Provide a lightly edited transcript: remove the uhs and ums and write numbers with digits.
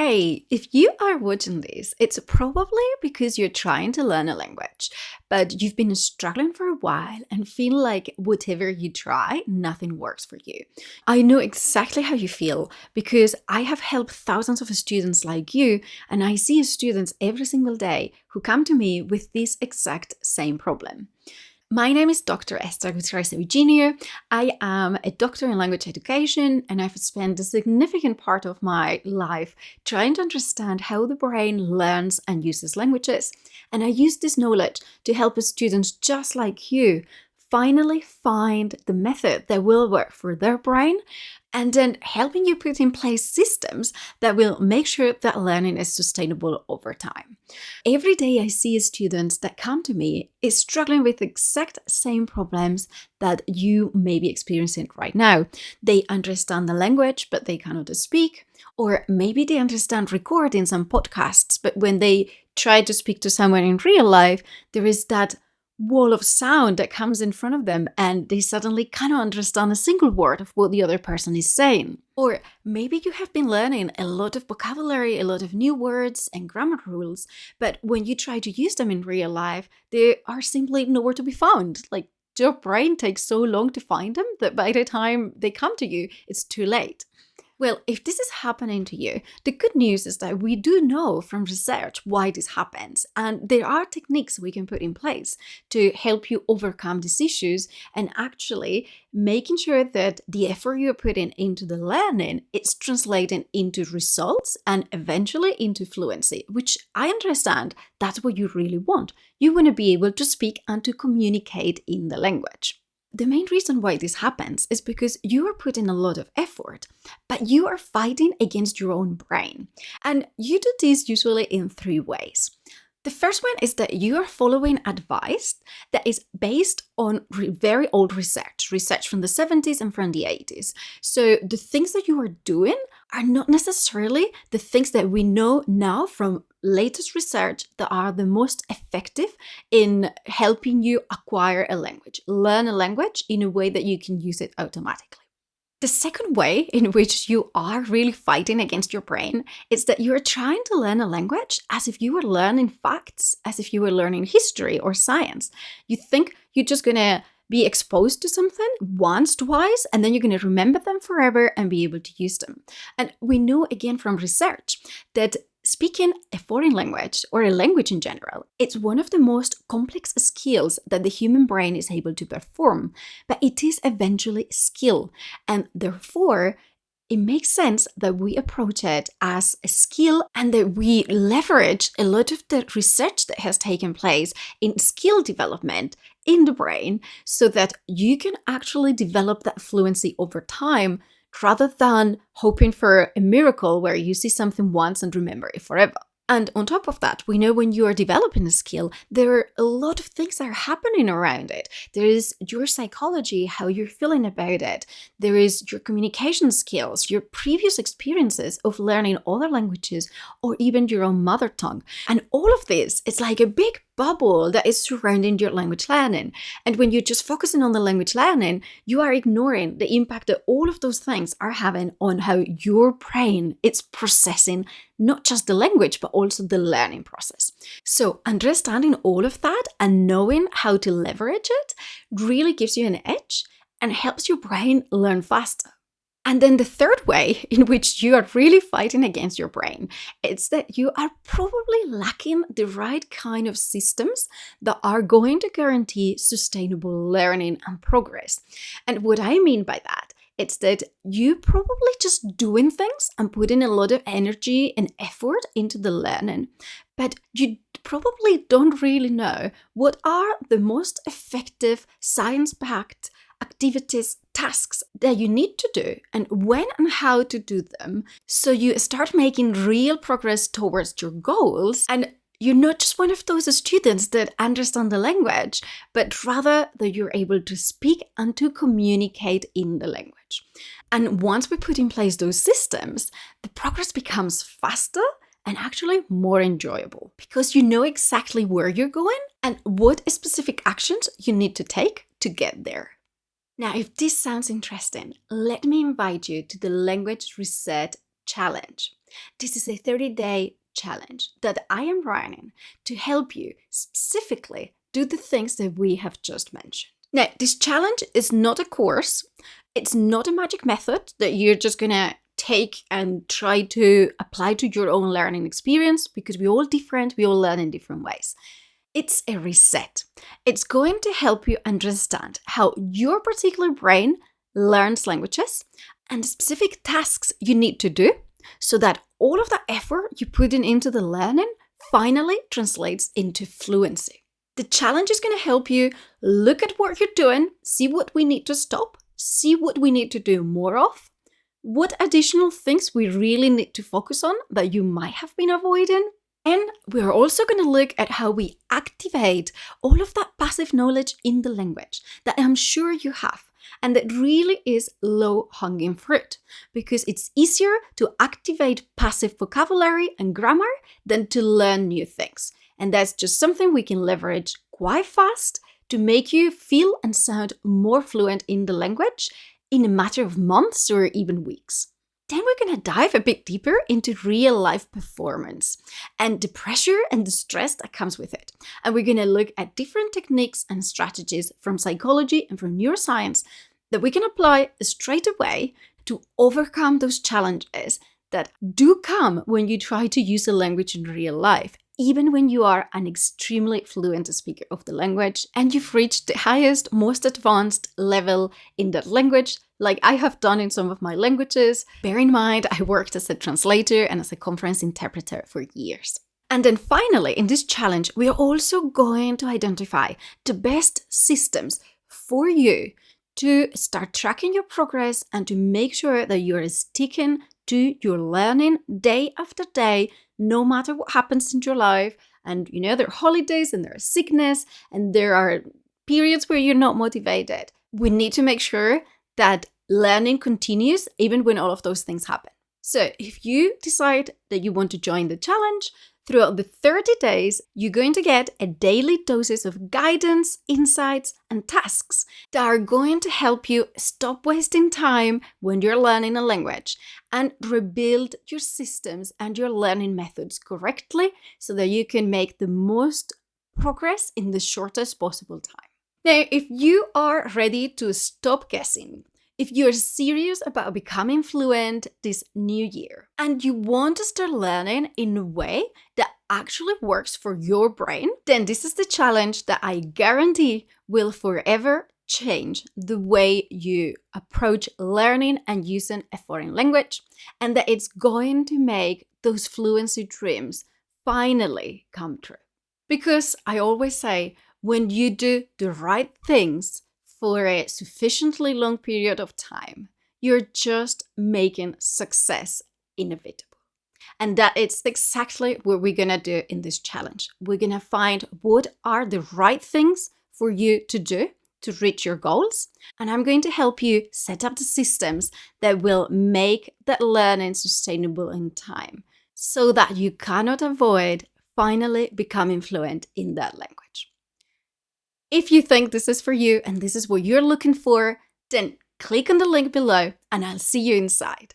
Hey, if you are watching this, it's probably because you're trying to learn a language, but you've been struggling for a while and feel like whatever you try, nothing works for you. I know exactly how you feel because I have helped thousands of students like you, and I see students every single day who come to me with this exact same problem. My name is Dr. Esther Gutierrez Eugenio. I am a doctor in language education, and I've spent a significant part of my life trying to understand how the brain learns and uses languages. And I use this knowledge to help students just like you finally find the method that will work for their brain, and then helping you put in place systems that will make sure that learning is sustainable over time. Every day I see students that come to me is struggling with the exact same problems that you may be experiencing right now. They understand the language, but they cannot speak. Or maybe they understand recordings and podcasts, but when they try to speak to someone in real life, there is that wall of sound that comes in front of them and they suddenly cannot understand a single word of what the other person is saying. Or maybe you have been learning a lot of vocabulary, a lot of new words and grammar rules, but when you try to use them in real life, they are simply nowhere to be found. Like, your brain takes so long to find them that by the time they come to you, it's too late. Well, if this is happening to you, the good news is that we do know from research why this happens, and there are techniques we can put in place to help you overcome these issues and actually making sure that the effort you're putting into the learning is translating into results and eventually into fluency, which I understand that's what you really want. You want to be able to speak and to communicate in the language. The main reason why this happens is because you are putting a lot of effort, but you are fighting against your own brain. And you do this usually in 3 ways. The first one is that you are following advice that is based on very old research from the 70s and from the 80s. So the things that you are doing are not necessarily the things that we know now from latest research that are the most effective in helping you acquire a language, learn a language in a way that you can use it automatically. The second way in which you are really fighting against your brain is that you are trying to learn a language as if you were learning facts, as if you were learning history or science. You think you're just going to be exposed to something once, twice, and then you're going to remember them forever and be able to use them. And we know again from research that speaking a foreign language or a language in general, it's one of the most complex skills that the human brain is able to perform, but it is eventually a skill. And therefore, it makes sense that we approach it as a skill and that we leverage a lot of the research that has taken place in skill development in the brain so that you can actually develop that fluency over time rather than hoping for a miracle where you see something once and remember it forever. And on top of that, we know when you are developing a skill, there are a lot of things that are happening around it. There is your psychology, how you're feeling about it. There is your communication skills, your previous experiences of learning other languages or even your own mother tongue. And all of this, it's like a big bubble that is surrounding your language learning. And when you're just focusing on the language learning, you are ignoring the impact that all of those things are having on how your brain is processing not just the language, but also the learning process. So understanding all of that and knowing how to leverage it really gives you an edge and helps your brain learn faster. And then the third way in which you are really fighting against your brain is that you are probably lacking the right kind of systems that are going to guarantee sustainable learning and progress. And what I mean by that, it's that you probably just doing things and putting a lot of energy and effort into the learning, but you probably don't really know what are the most effective science-backed activities, tasks that you need to do and when and how to do them. So you start making real progress towards your goals and you're not just one of those students that understand the language, but rather that you're able to speak and to communicate in the language. And once we put in place those systems, the progress becomes faster and actually more enjoyable because you know exactly where you're going and what specific actions you need to take to get there. Now, if this sounds interesting, let me invite you to the Language Reset challenge. This is a 30-day challenge that I am running to help you specifically do the things that we have just mentioned. Now, this challenge is not a course. It's not a magic method that you're just going to take and try to apply to your own learning experience, because we're all different. We all learn in different ways. It's a reset. It's going to help you understand how your particular brain learns languages and the specific tasks you need to do so that all of the effort you put into the learning finally translates into fluency. The challenge is going to help you look at what you're doing, see what we need to stop, see what we need to do more of, what additional things we really need to focus on that you might have been avoiding. And we're also going to look at how we activate all of that passive knowledge in the language that I'm sure you have, and that really is low-hanging fruit, because it's easier to activate passive vocabulary and grammar than to learn new things. And that's just something we can leverage quite fast to make you feel and sound more fluent in the language in a matter of months or even weeks. Then we're going to dive a bit deeper into real-life performance and the pressure and the stress that comes with it. And we're going to look at different techniques and strategies from psychology and from neuroscience that we can apply straight away to overcome those challenges that do come when you try to use a language in real life, even when you are an extremely fluent speaker of the language and you've reached the highest, most advanced level in that language, like I have done in some of my languages. Bear in mind, I worked as a translator and as a conference interpreter for years. And then finally, in this challenge, we are also going to identify the best systems for you to start tracking your progress and to make sure that you're sticking to your learning day after day, no matter what happens in your life. And there are holidays and there are sickness and there are periods where you're not motivated. We need to make sure that learning continues even when all of those things happen. So if you decide that you want to join the challenge, throughout the 30 days, you're going to get a daily doses of guidance, insights, and tasks that are going to help you stop wasting time when you're learning a language and rebuild your systems and your learning methods correctly so that you can make the most progress in the shortest possible time. Now, if you are ready to stop guessing, if you're serious about becoming fluent this new year and you want to start learning in a way that actually works for your brain, then this is the challenge that I guarantee will forever change the way you approach learning and using a foreign language, and that it's going to make those fluency dreams finally come true. Because I always say, when you do the right things for a sufficiently long period of time, you're just making success inevitable. And that is exactly what we're going to do in this challenge. We're going to find what are the right things for you to do to reach your goals. And I'm going to help you set up the systems that will make that learning sustainable in time so that you cannot avoid finally becoming fluent in that language. If you think this is for you and this is what you're looking for, then click on the link below and I'll see you inside.